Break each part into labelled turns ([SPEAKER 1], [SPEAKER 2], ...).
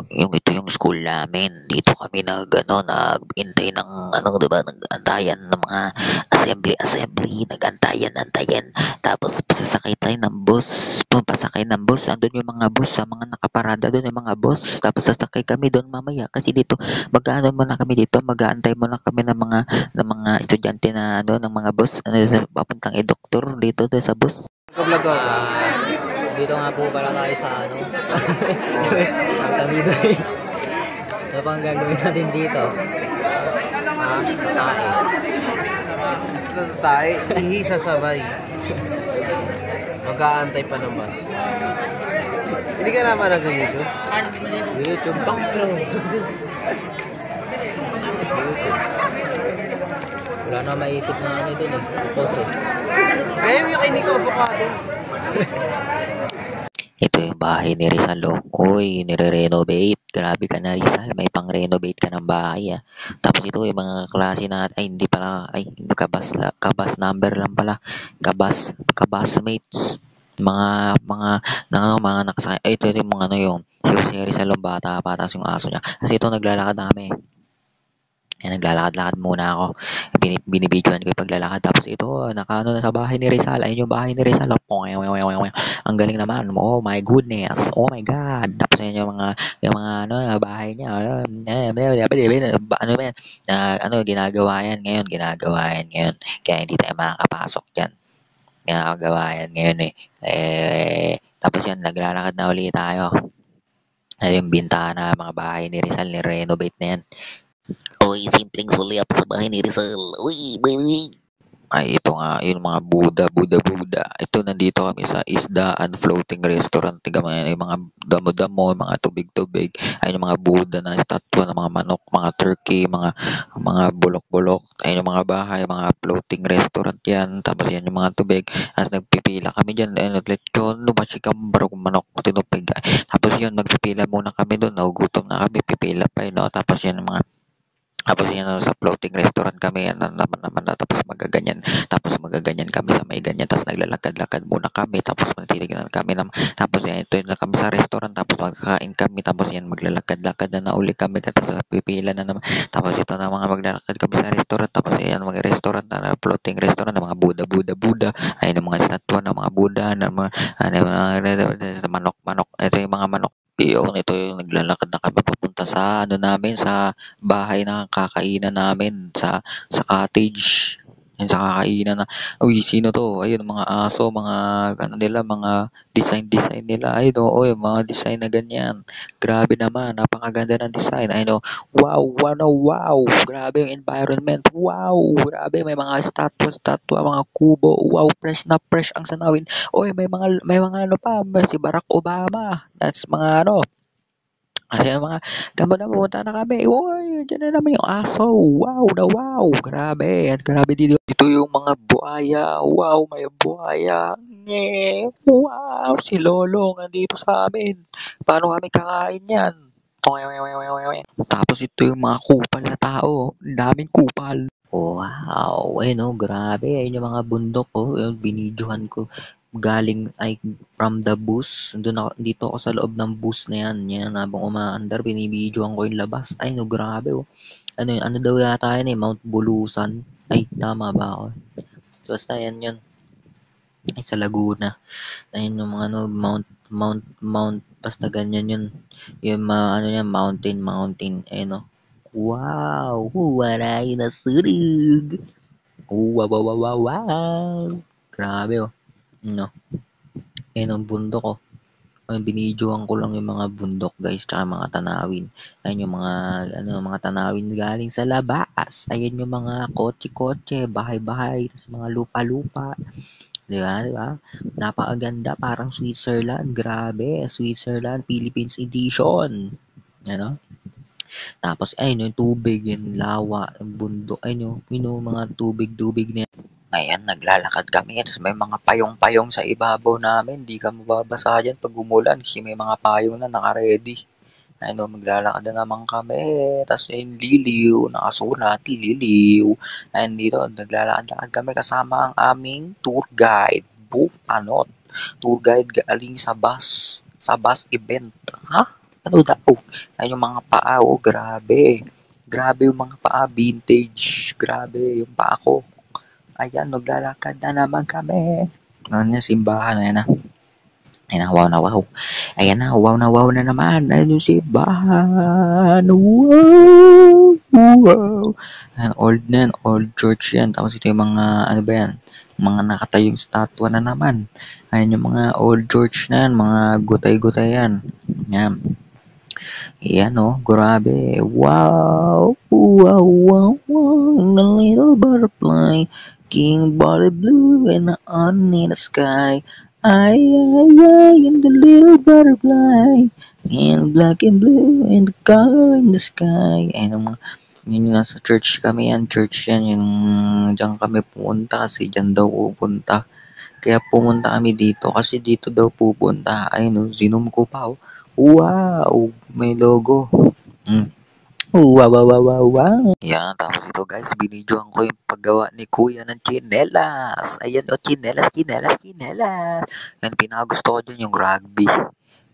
[SPEAKER 1] ito yung school namin. Dito kami nag-antay ng ano, 'di ba, nag-antayan ng mga assembly, nag-antayan. Tapos pasakay ng bus, andun yung mga bus, sa mga nakaparada dun yung mga bus. Tapos sasakay kami dun mamaya kasi dito mag-aano muna kami dito, mag-aantay muna kami ng mga estudyante na ano, ng mga bus, ano, papuntang doktor dito sa bus.
[SPEAKER 2] Vlog ko.
[SPEAKER 3] Dito nga po pala tayo sa ano. Sa Midoy. Ano pang gagawin natin dito?
[SPEAKER 2] Sa tayo, ihi sasabay. Mag-aantay pa ng bus. Hindi ka naman nag-YouTube?
[SPEAKER 3] YouTube. Wala na maisip na ano dun eh. Post eh.
[SPEAKER 2] Kaya yung kay Nico Avocado.
[SPEAKER 1] Ito yung bahay ni Rizal, oh. Uy, nire-renovate. Grabe ka na, Rizal. May pang-renovate ka ng bahay, ah. Tapos ito yung mga klase na, hindi pala, kabas number lang pala. Kabasmates. Mga nakasakay. Ito yung mga si Rizal, yung bata, patas yung aso niya. Kasi ito, naglalakad na kami. Ayan, naglalakad-lakad muna ako. Binibidyohan ko yung paglalakad. Tapos ito, nakaano na sa bahay ni Rizal. Ayun yung bahay ni Rizal. Ang galing naman. Oh my goodness. Oh my God. Tapos ayun yung mga bahay niya. Ano ba yan? Ginagawa yan ngayon. Kaya hindi tayo makakapasok dyan. Ginagawa yan ngayon eh. Tapos yan, naglalakad na ulit tayo. Ayun yung bintana, mga bahay ni Rizal, ni-renovate na yan. Uy, simpleng sulyap sa bahay ni Rizal. Uy, baby. Ay, ito nga, yung mga Buda. Ito, nandito kami sa Isdaan Floating Restaurant. Tingnan mo yan, yung mga damo-damo, mga tubig-tubig. Ay, yung mga Buda na estatwa ng mga manok, mga turkey, mga bulok-bulok. Ay, yung mga bahay, mga floating restaurant yan. Tapos yan, yung mga tubig. Tapos nagpipila kami dyan. Ay, lechon, lumachikam, barong manok, tinupig. Tapos yun, magpipila muna kami doon. Nagugutom na kami, pipila pa yun. No? Tapos yan, tapos yan, sa floating restaurant kami, yan naman, tapos magaganyan kami sa may ganyan, tapos naglalakad-lakad muna kami, tapos magtitignan kami, tapos yan, ito na kami sa restaurant, tapos magkakain kami, tapos yan, maglalakad-lakad na uli kami, tapos pipila na naman, tapos ito na mga maglalakad kami sa restaurant, tapos yan, mga restaurant na floating restaurant, na mga Buda, ayun, mga estatwa ng mga Buda, na mga, manok, ito yung mga manok. Ito yung naglalakad na kami papunta sa namin, sa bahay na kakainan namin, sa cottage. Yan, sa kakainan na. Uy, sino to? Ayun, mga aso, mga mga design nila. Ayun, yung mga design na ganyan. Grabe naman, napakaganda ng design. Ayun, wow. Grabe yung environment. Wow, grabe, may mga statwa, mga kubo. Wow, fresh ang sanawin. Oy, may mga si Barack Obama. That's mga kasi mga pumunta na kami. Uy, dyan na naman yung aso. Wow. Grabe. At grabe dito. Ito yung mga buhaya. Wow, may buhaya. Wow, si Lolo nandito sa amin. Paano kami kakain yan? Tapos ito yung mga kupal na tao. Ang daming kupal. Wow, grabe. Ayun yung mga bundok ko. Yung binidyohan ko from the bus. Dito ako sa loob ng bus na yan. Yan, habang umaandar, binibidyohan ko yung labas. Ay, grabe. Ano daw yata yan Mount Bulusan. Ay, tama ba ako? Basta yan yun. Ay, sa Laguna. Ayun yung mga Mount, basta ganyan yun. Yung mountain. Ayun, wow, waray na surug. Wow. Grabe, Ayun ang bundok, binidyohan ko lang yung mga bundok, guys, tsaka mga tanawin. Ayun yung mga tanawin galing sa labas. Ayun yung mga kotse, bahay-bahay, tapos mga lupa-lupa. Di ba? Napakaganda, parang Switzerland. Grabe, Switzerland, Philippines edition. Tapos, ayun yung tubig, yung lawa, yung bundok, ayun yung mga tubig na yan. Ayan, naglalakad kami. Tapos may mga payong-payong sa ibabaw namin. Hindi ka mababasa dyan pag umulan kasi may mga payong na naka-ready. Ayun, maglalakad na naman kami. Tapos yung liliw, nakasulat, liliw. Ayun dito, naglalakad kami kasama ang aming tour guide. Tour guide galing sa bus event. Ha? Ano daw? Ay, yung mga paa, oh, grabe. Grabe yung mga paa, vintage. Grabe yung paa ko. Ayan, naglalakad na naman kami. Ano na, simbahan, ayan na. Ayan na, wow na wow. Ayan na wow na naman. Ayun yung simbahan. Wow! Wow! Ayan, old na yan, old church yan. Tapos ito yung mga, ano ba yan? Mga nakatayong statwa na naman. Ayan yung mga old church na yan, mga gutay-gutay yan. Ayan. Ayan oh, grabe. Wow! Wow, wow, wow. The little butterfly. King body blue and on in the sky. Ay, ay, ay, and the little butterfly. And black and blue and the color in the sky. Ayan ang mga, yun yung nasa church kami yan. Church yan, yung dyan kami pumunta kasi dyan daw pupunta. Kaya pumunta kami dito kasi dito daw pupunta. Ayun oh, zinom ko pa oh. Wow! May logo. Mm. Wow, wow, wow, wow, wow. Yan, tapos ito guys, binidyoan ko yung paggawa ni Kuya ng tsinelas. Ayan o, tsinelas, tsinelas, tsinelas. Yan, pinakagusto ko dyan yung rugby.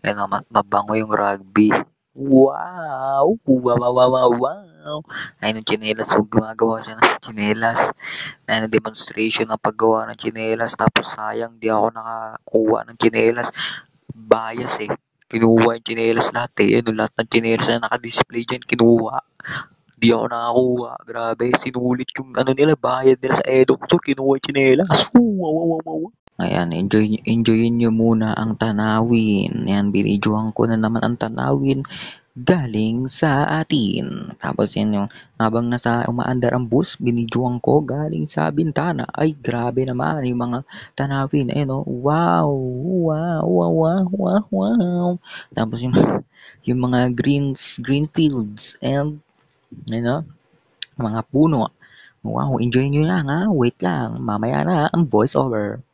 [SPEAKER 1] Yan o, mabango yung rugby. Wow! Wow, wow, wow, wow, wow. Ayun yung tsinelas, so gumagawa siya ng tsinelas. Ayun, demonstration ng paggawa ng tsinelas. Tapos sayang, di ako nakakuha ng tsinelas. Bias eh. Kinuha yung tsinelas lahat eh. Ano, lahat ng tsinelas na naka-display dyan, kinuha. Di ako nakakuha. Grabe, sinulit yung ano nila, bayad nila sa Edoctor, kinuha yung tsinelas. Wow, wow, wow, wow. Ayan, enjoyin nyo muna ang tanawin. Ayan, binidyohan ko na naman ang tanawin galing sa atin. Tapos yan yung habang nasa umaandar ang bus, binidyohan ko galing sa bintana. Ay, grabe naman yung mga tanawin. Ayun oh, wow, wow, wow, wow, wow, wow. Tapos yung mga green fields and mga puno. Wow, enjoy nyo lang ha. Wait lang, mamaya na ang voice over.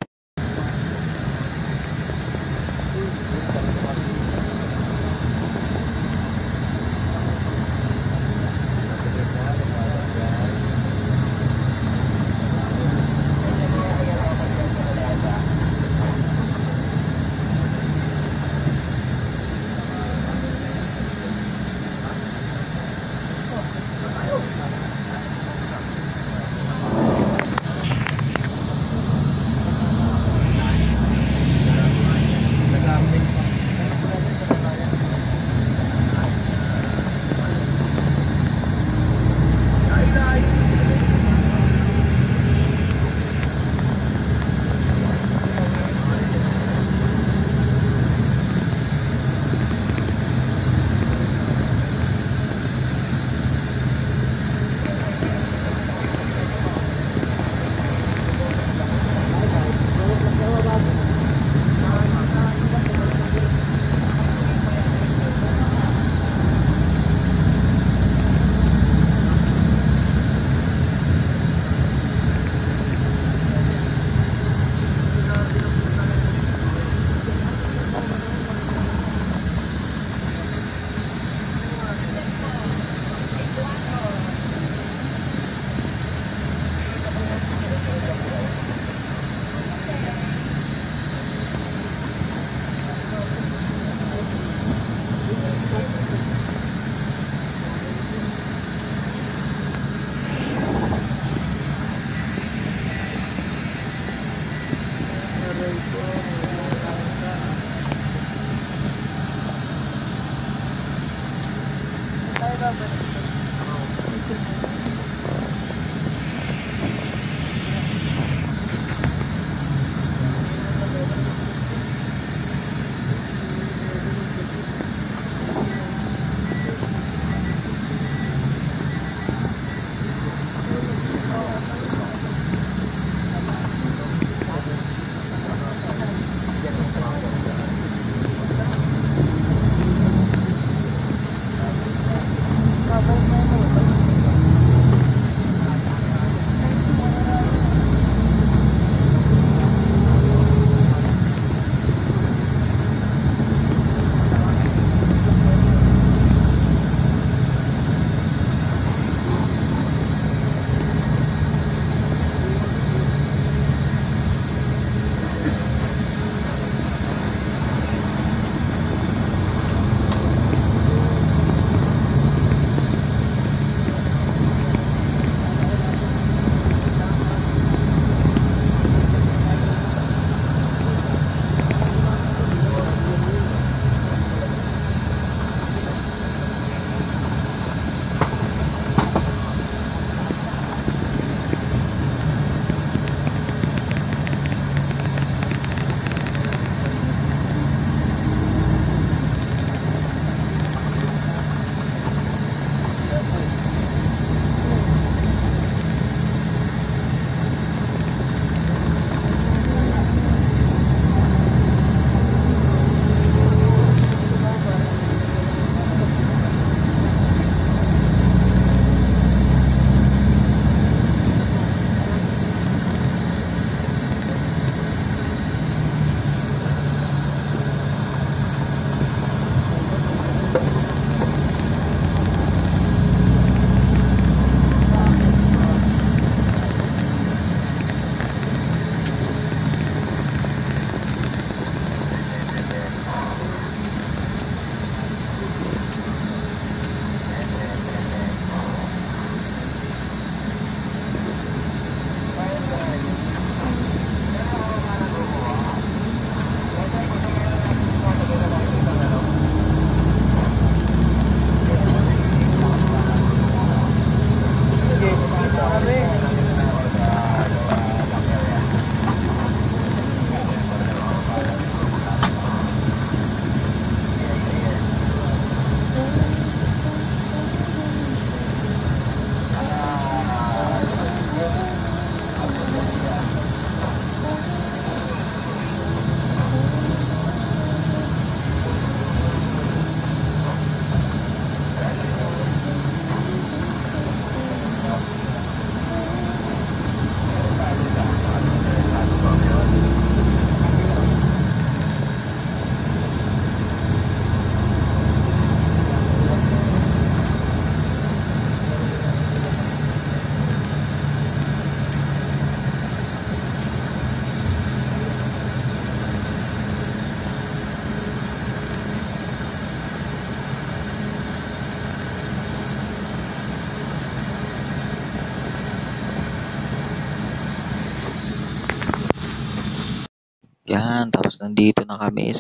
[SPEAKER 1] Ayan, tapos nandito na kami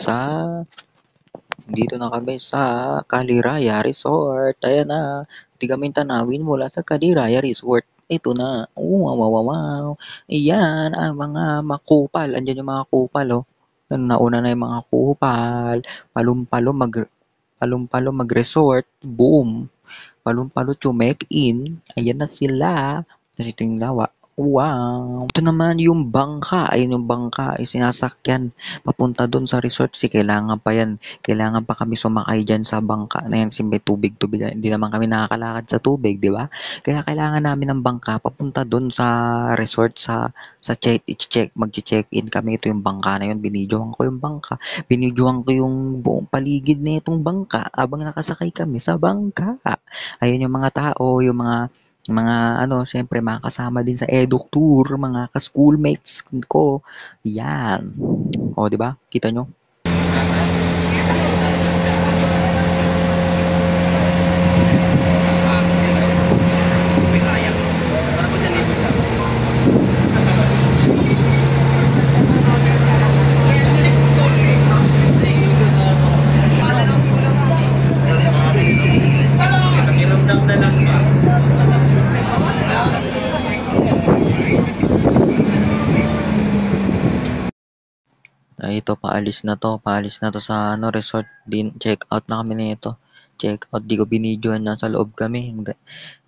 [SPEAKER 1] sa Kaliraya Resort. Ayan na, di kami tanawin mula sa Kaliraya Resort. Ito na. Wow, wow, wow, wow. Ayan, ang mga makupal. Andyan yung mga kupal, oh. Nauna na yung mga kupal. Palum-palum mag-resort. Boom. Palum-palo chumek-in. Ayan na sila. Tapos ito yung lawa. Wow! Ito naman yung bangka. Ayun yung bangka ay sinasakyan papunta doon sa resort kasi kailangan pa yan. Kailangan pa kami sumakay dyan sa bangka na yan kasi may tubig-tubig. Hindi naman kami nakakalakad sa tubig, di ba? Kaya kailangan namin ng bangka papunta doon sa resort mag-check-in kami. Ito yung bangka na yun. Binidyohan ko yung bangka. Binidyohan ko yung buong paligid na itong bangka habang nakasakay kami sa bangka. Ayun yung mga tao, yung mga ano, siyempre mga kasama din sa Eduk Tour, mga ka-schoolmates ko. Yan. O, di ba? Kita nyo? Ay, ito, paalis na to sa ano, resort. Check out na kami nito. Check out, di ko binidyohan, nasa loob kami.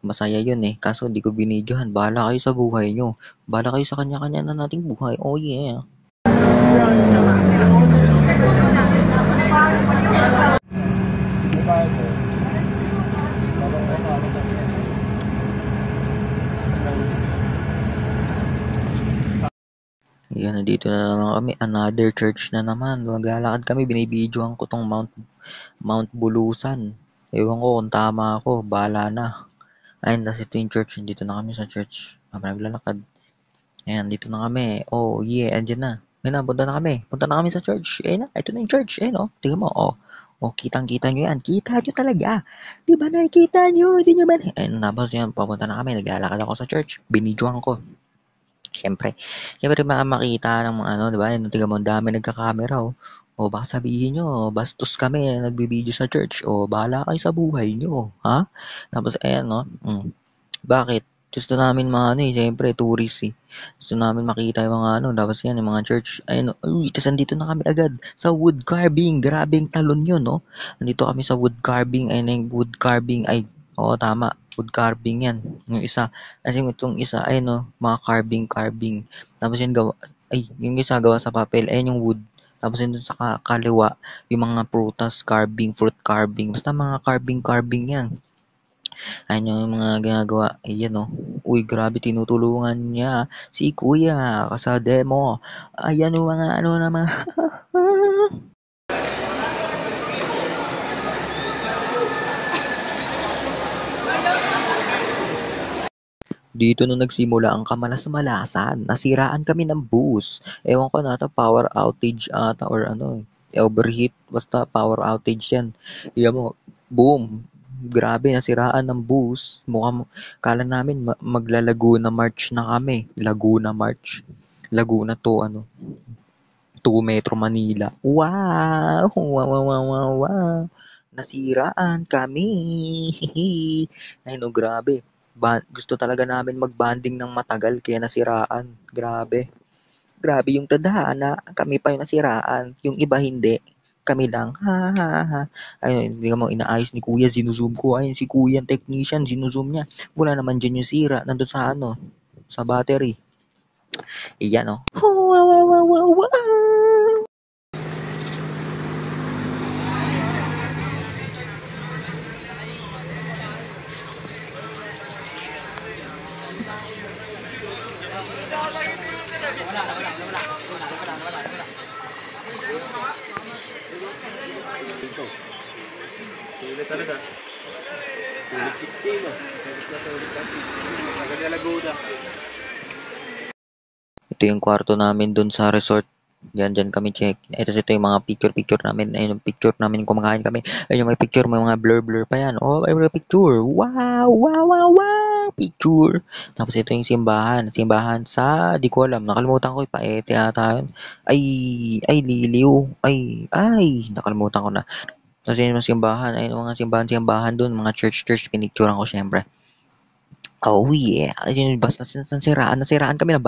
[SPEAKER 1] Masaya yun eh. Kaso di ko binidyohan. Bahala kayo sa buhay nyo. Bahala kayo sa kanya-kanya na nating buhay. Oh yeah. Ayan, nandito na naman kami. Another church na naman. Maglalakad kami. Binibidyohan ko tong Mount Bulusan. Ewan ko kung tama ako. Bahala na. Ayun, tas ito yung church. Dito na kami sa church. Naglalakad. Ayan, dito na kami. Oh, yeah. Andyan na. Ayun na, punta na kami. Punta na kami sa church. Ayun na, ito na yung church. Ayun, oh. Tingnan mo, oh. Oh, kitang-kita nyo yan. Kita nyo talaga. Di ba nakikita nyo? Di nyo ba? Ayun, tapos yan, papunta na kami. Naglalakad ako sa church. Binidyohan ko. Siyempre makita ng mga ano, 'di ba? Yung tingnan mo, ang dami nagka-camera, oh. O baka sabihin nyo, bastos kami, nagbibideo sa church. O bahala kayo sa buhay nyo, ha? Tapos ayan, no? Bakit? Gusto namin mga ano eh, siyempre, tourist eh. Gusto namin makita yung mga ano, tapos yan, yung mga church. Ayun, uy, tapos andito na kami agad sa wood carving. Grabing talon yun, no? Andito kami sa wood carving. Ayun yung wood carving. Ay, oo, tama. Wood carving yan. Yung isa, kasi itong isa, ayun, no? Mga carving. Tapos yun gawa, ay, yung isa gawa sa papel. Ayun yung wood. Tapos yun dun sa kaliwa, yung mga fruit carving. Basta mga carving yan. Ayun yung mga ginagawa. Ayan o. Uy, grabe, tinutulungan niya si Kuya sa demo. Ayan o mga ano naman. Dito nung nagsimula ang kamalas-malasan, nasiraan kami ng bus. Ewan ko na ata, power outage ata or ano, overheat. Basta power outage yan. Iyan mo, boom. Grabe, nasiraan ng bus. Mukhang, kala namin magla-Laguna March na kami. Laguna March. Laguna to, ano, to Metro Manila. Wow! Wow, wow, wow, wow, wow. Nasiraan kami. Ay no, grabe. Gusto talaga namin mag-banding ng matagal kaya nasiraan. Grabe. Grabe yung tadhana. Kami pa yung nasiraan. Yung iba hindi. Kami lang. Ha ha ha. Ayun, hindi mo inaayos ni Kuya. Zinuzoom ko. Ayun si Kuya, technician. Zinuzoom niya. Wala naman dyan yung sira. Nandun sa ano. Sa battery. Iyan o. Oh. Wow, wow, wow, wow, wow.
[SPEAKER 2] Sulit talaga. Sulit 16 no? Sulit na Laguna.
[SPEAKER 1] Ito yung kwarto namin dun sa resort. Diyan kami check. Ito yung mga picture namin. Ayun yung picture namin kumakain kami. Ayun yung may picture, may mga blur pa yan. Oh, may mga picture. Wow, wow, wow, wow. picture. Tapos ito yung simbahan. Simbahan sa, di ko alam, nakalimutan ko, Paete ata yun. Ay, Liliw. Nakalimutan ko na. Tapos yun yung simbahan. Ayun, mga simbahan dun, mga church, pinicturean ko syempre. Oh yeah, ayun, basta nasiraan kami na